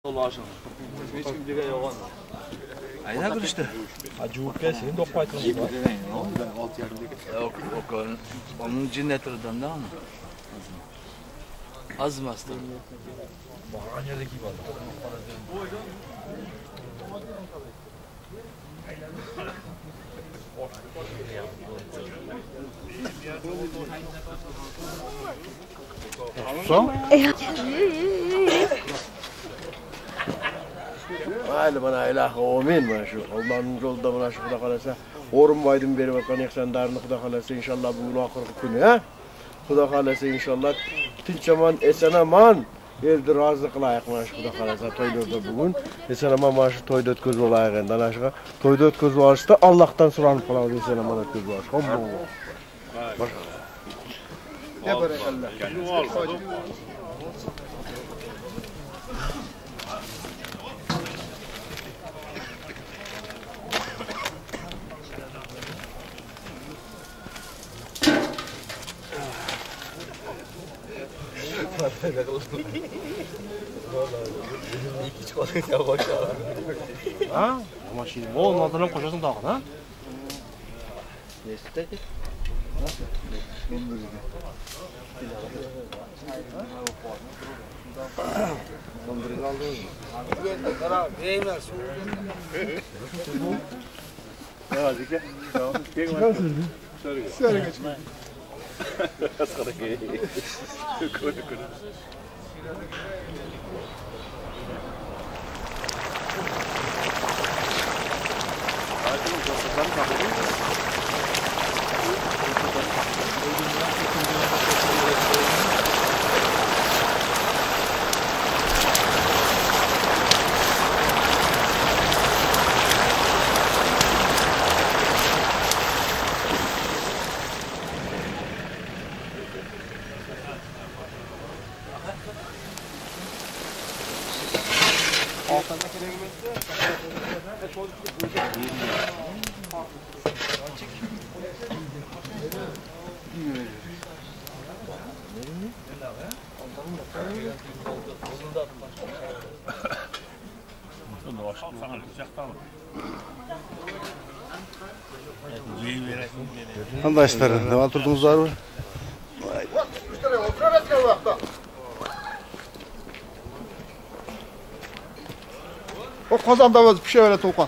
Dolaşın. Hiç kimdege yo'q. Ayda bilishdi. Ajuvga sen do'q qaytding. Yo'q, onun jinnetlaridan da onu. Azmasdan. Bana yerdeki var. Son? Hayli bana ilahi omin mana shu Allohning yo'lida mana shu Xudo xolasa O'rinboydan berib o'tgan ehsonlarini Xudo xolasa inshaalloh bugun oxirgi kuni, ha? Xudo xolasa inshaalloh tinchaman, eson-omon elni rozi qilaylik mana shu Xudo xolasa to'ylarda bugun eson-omon mana shu to'yda o'tkazib olaylik endi. Ana shu to'yda o'tkazib olishda Allohdan so'ranib qolamiz eson-omon o'tkazib olish. Boshqa. Ya barakallah. İki çikolata ya boşa. Ha? Ama şimdi bu onlardan koşasın daha ha? Neyse ki. Arkadaşlar, ne oturdunuz var mı? O kazanda var bir şey öyle tokan.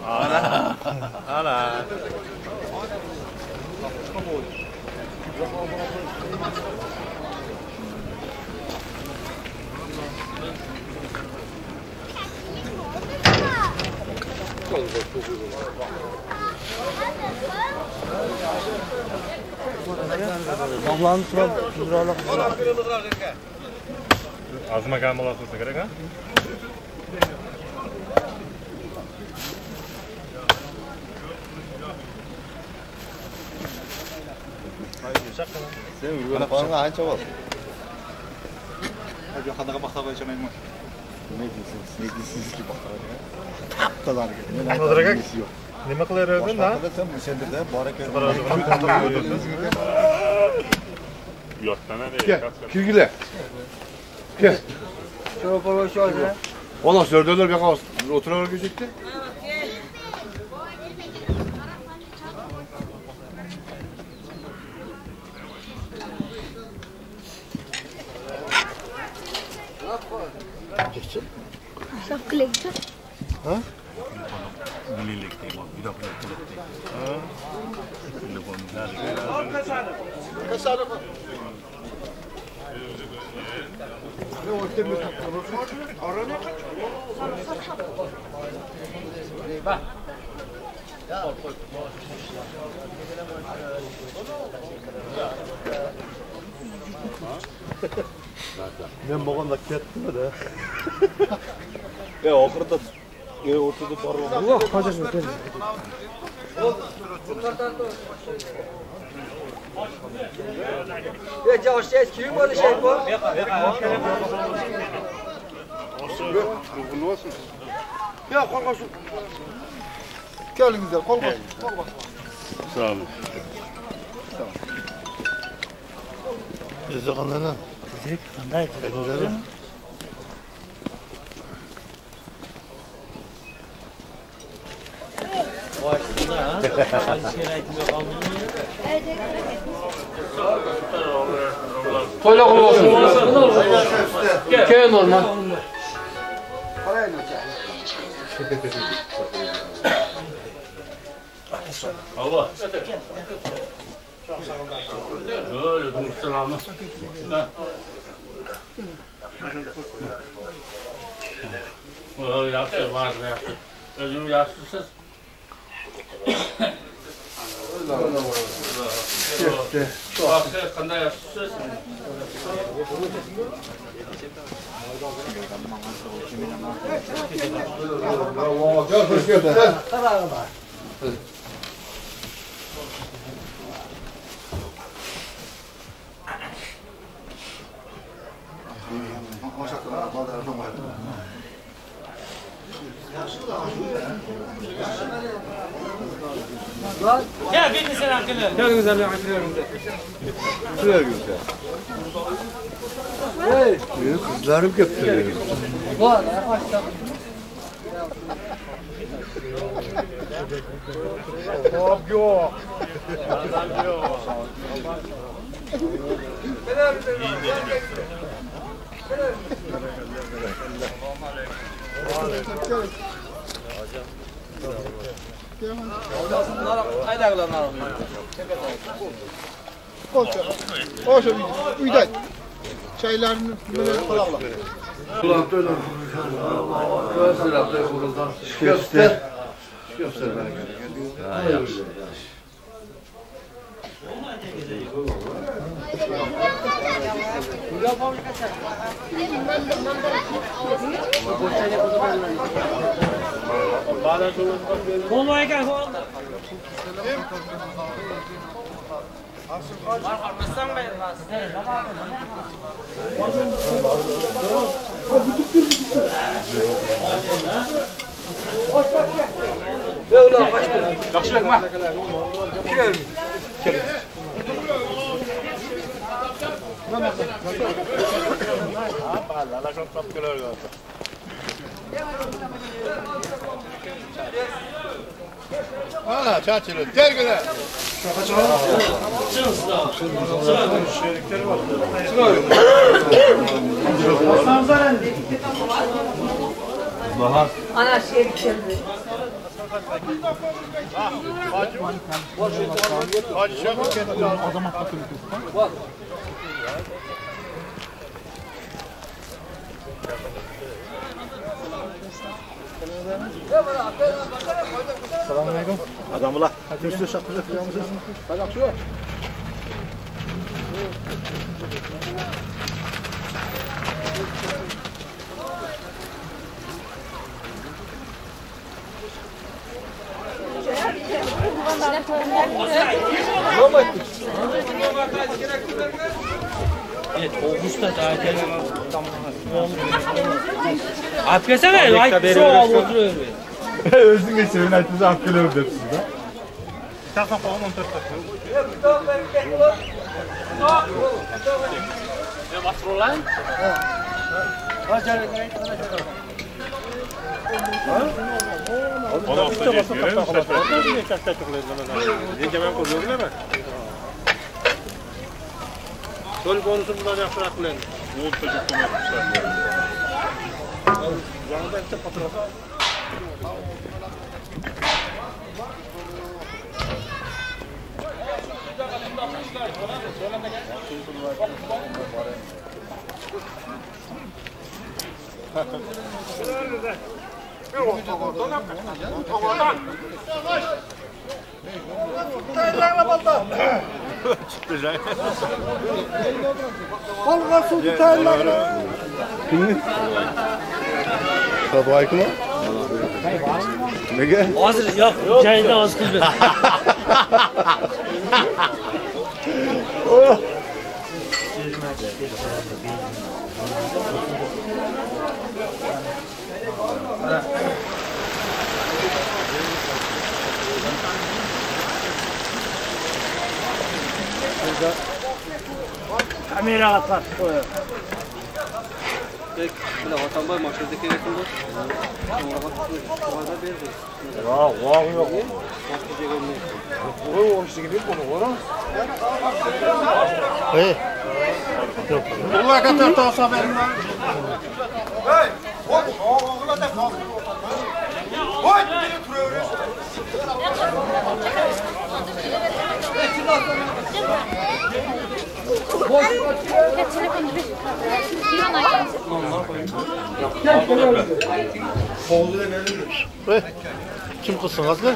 Hala. Hala. Allah'ın sıralı. Azma kalmalı olsa gerek ha? Sen ürgene falan anca var. Hadi hadi bakta koyacağım mı? Ne diyorsunuz? Ne diyorsunuz ki bakalım ya? Taptalar gibi. Ne olacak? Nima qilaverardin da? Sen bu sendirde baraka. Yotdan hadi. Gel. Kirgile. Gel. Şöyle koy şöyle. Valla sördüler bir kaos. Oturalar gözüktü. Çok güzel. Ha? Birlikte bak. Bir dakika birlikte. Ha? Ne o temiz arana kaç? Bak. Ya ben bugün da kettim de. Ya ahırda ortada parmağım. Allah kaçasın sen. Ya Cavşet kim böyle şey bu? Ya korkasın. Gelinizler, kol bas. Sağ olun. Size kanına. Size kanday. Toyla kulu olsun. Gel normal. Allah. Öyle dursun ama. Yaptı var mı yaptı. Özüm yaşlısız. Baksa kanda yaşlısız. Ya bir sen hakkını. Geldiniz abi hakkını. Şuraya güzel. Hey, kızlarım köptürüyor. Var, yavaşça. Hop yok. Hoşça uyday. Çaylarını böyle kulakla. Göster. Olmaya gel. Ana çarçılı. Gel güne. Ana şeriklerdi. Selamünaleyküm. Adamlar. Hadi üstü şapkıza kıyamızız. Hadi akşam. Evet, Ağustos'ta zaten. Hakikaten like şu al oturuyor. Özün geçirin herkese hakkını ödetsin de. Takma falan 14 dakika. Ne masrolan? Ona hafta geçmeyelim. Yengemen koruyor değil mi? Sol bonusu bundan yaptırak bilen. Yoğun çocuk bunu yapmışlar. Yanında işte faturası. Tadı aykı mı? Ne gel? Hazır yok. Cahilde az kıldı. Kameraga tartib qo'yib. Vatanboy maşırdaki yakında. Yo'q. Qo'y o'rishga deb buni o'ra. Ular katar to'sa berim. Kim kızsın Azlı?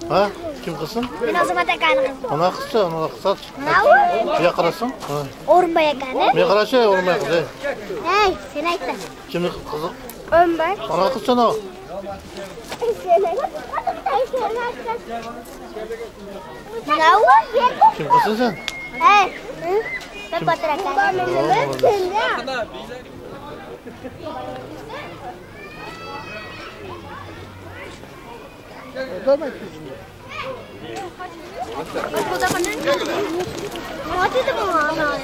Ha? Kim kızsın? Men Azimat akani qizi. Ona kızsa, ona kızsa. Mana Kuya qarasın? O'rinboy akani. Men qarashi, o'rmay qizi. Hey, sen aytding. Kimni qizi? O'rinboy. Ona kızsa ne? Mana Kim kızsın sen? Hey. Ben Batir akani. Burada bana ne dedi bu ana?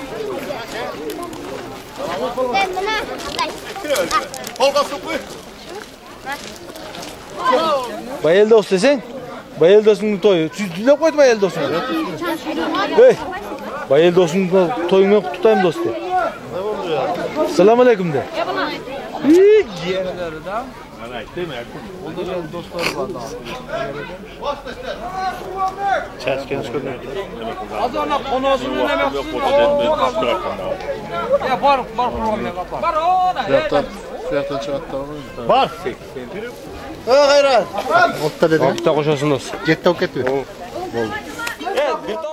Sen bana Bayıl dost desen? Bayıl dostun toyu. Düzlep koydu bayıl dostun. Hey. Bayıl dostun toyunu tutayım dostu. Ne oldu ya? Selamun aleyküm de. İyi ciğerleri de. Çeşkeniz görünüyor. Adana konusunu ne yapsın? Ya var problem yapar. Var o da. Fiyattan çıkarttı ama. Var. Ha gayret. Otta dedi. Hatta koşasın dost. Gitti o gitti. Bir